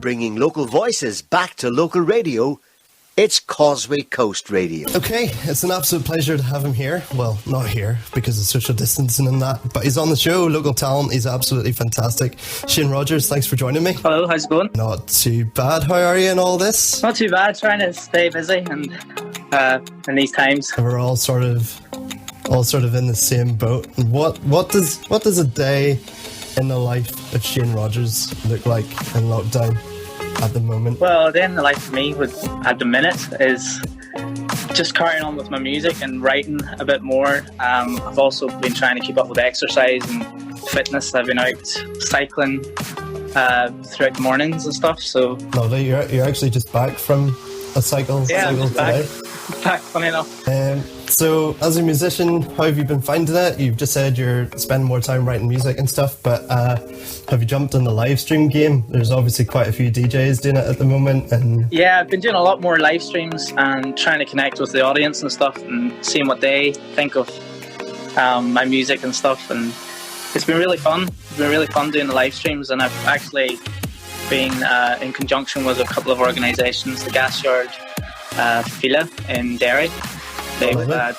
bringing local voices back to local radio. It's Causeway Coast Radio. Okay, it's an absolute pleasure to have him here. Well, not here because of social distancing and that, but he's on the show, local talent. He's absolutely fantastic. Shane Rodgers, thanks for joining me. Hello, how's it going? Not too bad. How are you in all this? Not too bad, trying to stay busy and in these times. We're all sort of in the same boat. What does a day in the life of Shane Rodgers look like in lockdown at the moment? Well, then the life for me at the minute is just carrying on with my music and writing a bit more. I've also been trying to keep up with exercise and fitness. I've been out cycling throughout the mornings and stuff. So lovely. You're actually just back from a cycle today. Back, funny enough. So, as a musician, how have you been finding it? You've just said you're spending more time writing music and stuff, but have you jumped on the live stream game? There's obviously quite a few DJs doing it at the moment. And yeah, I've been doing a lot more live streams and trying to connect with the audience and stuff and seeing what they think of my music and stuff. And it's been really fun. It's been really fun doing the live streams, and I've actually been in conjunction with a couple of organisations, the Gas Yard Fila in Derry. They've done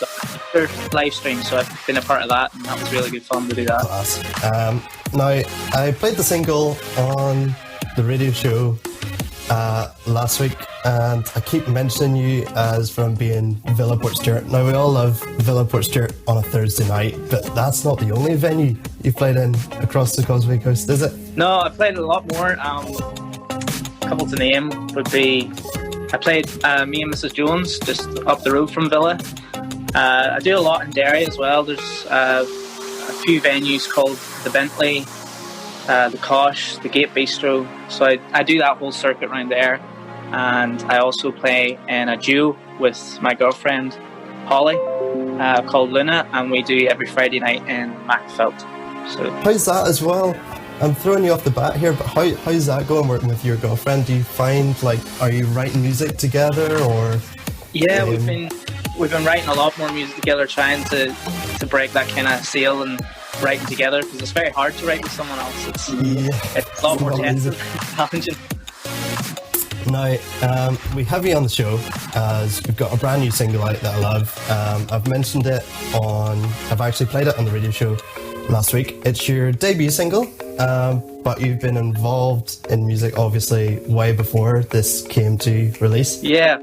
their live stream, so I've been a part of that, and that was really good fun to do that. Class. Now, I played the single on the radio show last week, and I keep mentioning you as from being Villa Port Stewart. Now, we all love Villa Port Stewart on a Thursday night, but that's not the only venue you've played in across the Causeway Coast, is it? No, I've played a lot more. A couple to name would be, I played Me and Mrs. Jones just up the road from Villa. I do a lot in Derry as well. There's a few venues called the Bentley, the Kosh, the Gate Bistro. So I do that whole circuit around there. And I also play in a duo with my girlfriend Holly called Luna, and we do every Friday night in Macfelt. So how's that as well? I'm throwing you off the bat here, but how's that going working with your girlfriend? Do you find, are you writing music together, or? Yeah, we've been writing a lot more music together, trying to break that kind of seal and writing together, because it's very hard to write with someone else. It's a lot more challenging. Now, we have you on the show as we've got a brand new single out that I love. I've mentioned it I've actually played it on the radio show last week. It's your debut single, but you've been involved in music obviously way before this came to release. Yeah,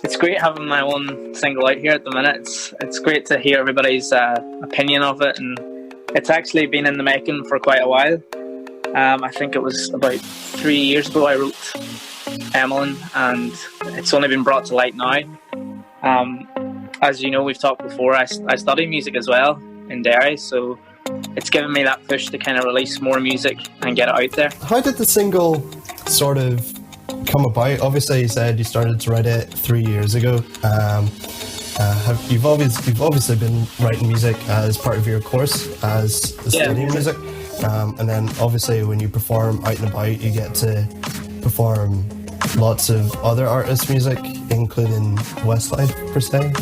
it's great having my own single out here at the minute. It's great to hear everybody's opinion of it, and it's actually been in the making for quite a while. I think it was about 3 years ago I wrote Emmeline, and it's only been brought to light now. As you know, we've talked before, I study music as well in Derry, so it's given me that push to kind of release more music and get it out there. How did the single sort of come about? Obviously you said you started to write it 3 years ago. You've obviously been writing music as part of your course as studying music, and then obviously when you perform out and about you get to perform lots of other artists' music, including Westlife per se,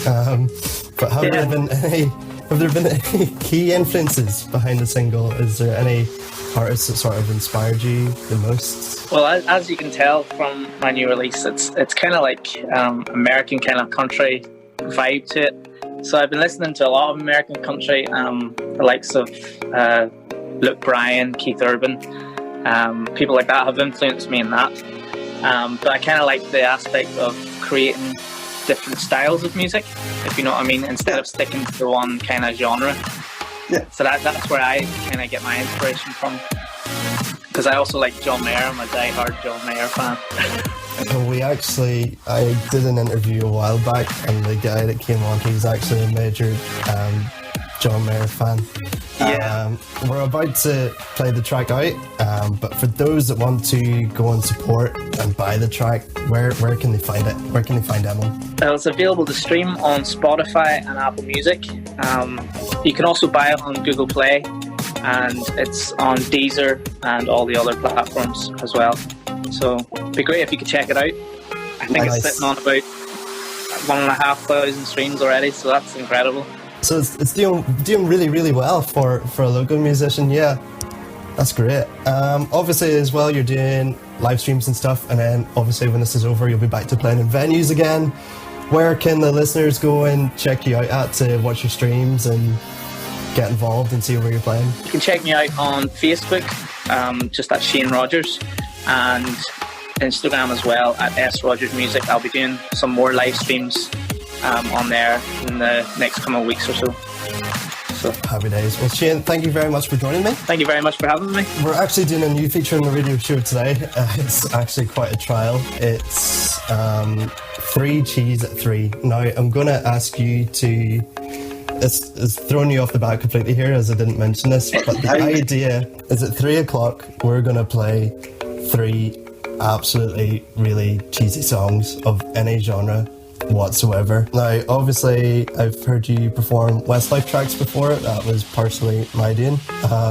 but have there been any key influences behind the single? Is there any artists that sort of inspired you the most? Well, as you can tell from my new release, it's kind of like American kind of country vibe to it. So I've been listening to a lot of American country, the likes of Luke Bryan, Keith Urban, people like that have influenced me in that. But I kind of like the aspect of creating different styles of music, if you know what I mean, instead of sticking to one kind of genre. Yeah. So that's where I kind of get my inspiration from. Because I also like John Mayer. I'm a die-hard John Mayer fan. I did an interview a while back, and the guy that came on, he's actually a major John Mayer fan. Yeah. We're about to play the track out, but for those that want to go and support and buy the track, where can they find it? Where can they find Emmeline? Well, it's available to stream on Spotify and Apple Music. You can also buy it on Google Play, and it's on Deezer and all the other platforms as well. So it'd be great if you could check it out. I think It's sitting on about 1,500 streams already, so that's incredible. So it's doing really, really well for a local musician, yeah. That's great. Obviously, as well, you're doing live streams and stuff, and then obviously when this is over, you'll be back to playing in venues again. Where can the listeners go and check you out at to watch your streams and get involved and see where you're playing? You can check me out on Facebook, just at Shane Rodgers, and Instagram as well at S Rodgers Music. I'll be doing some more live streams on there in the next coming weeks or so. Happy days. Well, Shane, thank you very much for joining me. Thank you very much for having me. We're actually doing a new feature on the radio show today. It's actually quite a trial. It's 3 cheese at 3. Now, I'm going to ask you to... It's throwing you off the bat completely here, as I didn't mention this, but the idea is at 3 o'clock, we're going to play 3 absolutely really cheesy songs of any genre whatsoever. Now, obviously, I've heard you perform Westlife tracks before. That was partially my doing.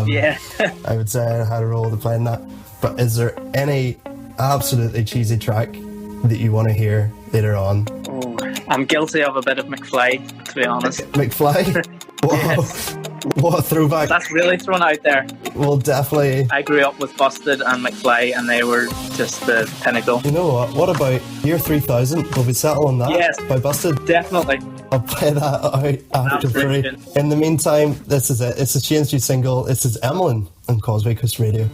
Yeah. I would say I had a role to play in that. But is there any absolutely cheesy track that you want to hear later on? Oh, I'm guilty of a bit of McFly, to be honest. McFly? Whoa. Yes. What a throwback. That's really thrown out there. Well, definitely. I grew up with Busted and McFly, and they were just the pinnacle. You know what? What about Year 3000? Will we settle on that? Yes. By Busted? Definitely. I'll play that out after 3. In the meantime, this is it. It's a Shane's new single. This is Emmeline on Causeway Coast Radio.